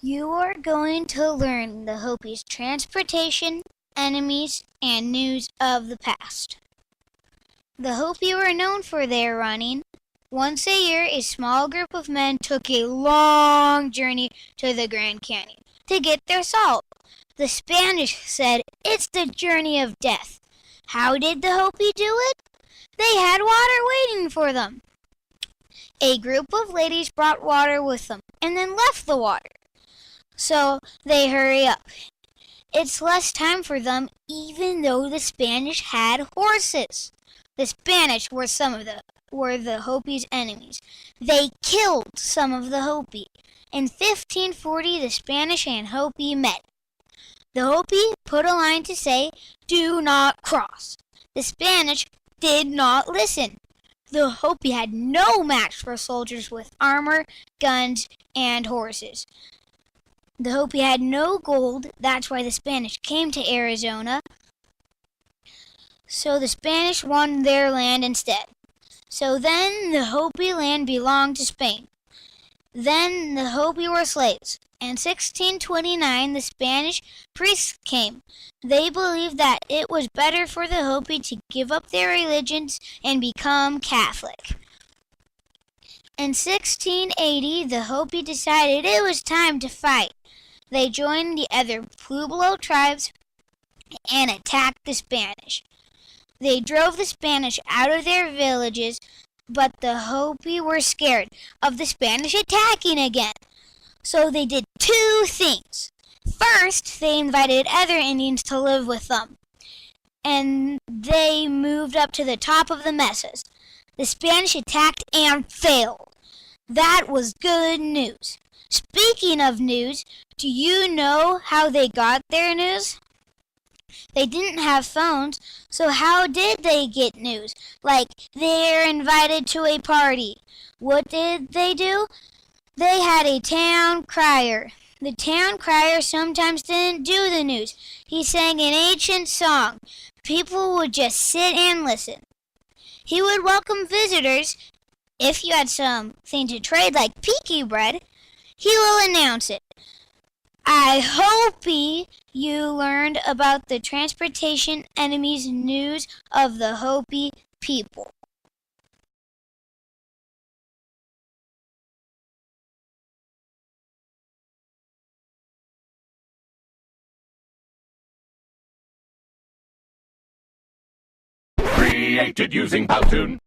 You are going to learn the Hopi's transportation, enemies, and news of the past. The Hopi were known for their running. Once a year, a small group of men took a long journey to the Grand Canyon to get their salt. The Spanish said it's the journey of death. How did the Hopi do it? They had water waiting for them. A group of ladies brought water with them and then left the water. So they hurry up. It's less time for them, even though the Spanish had horses. The Spanish were the Hopi's enemies. They killed some of the Hopi. In 1540, the Spanish and Hopi met. The Hopi put a line to say, "Do not cross." The Spanish did not listen. The Hopi had no match for soldiers with armor, guns, and horses. The Hopi had no gold, that's why the Spanish came to Arizona. So the Spanish won their land instead. So then the Hopi land belonged to Spain. Then the Hopi were slaves. In 1629, the Spanish priests came. They believed that it was better for the Hopi to give up their religions and become Catholic. In 1680, the Hopi decided it was time to fight. They joined the other Pueblo tribes and attacked the Spanish. They drove the Spanish out of their villages, but the Hopi were scared of the Spanish attacking again. So they did two things. First, they invited other Indians to live with them, and they moved up to the top of the mesas. The Spanish attacked and failed. That was good news. Speaking of news, do you know how they got their news? They didn't have phones, so how did they get news? Like, they're invited to a party. What did they do? They had a town crier. The town crier sometimes didn't do the news. He sang an ancient song. People would just sit and listen. He would welcome visitors. If you had something to trade like peaky bread, he will announce it. I hope you learned about the transportation enemies news of the Hopi people. Created using Powtoon.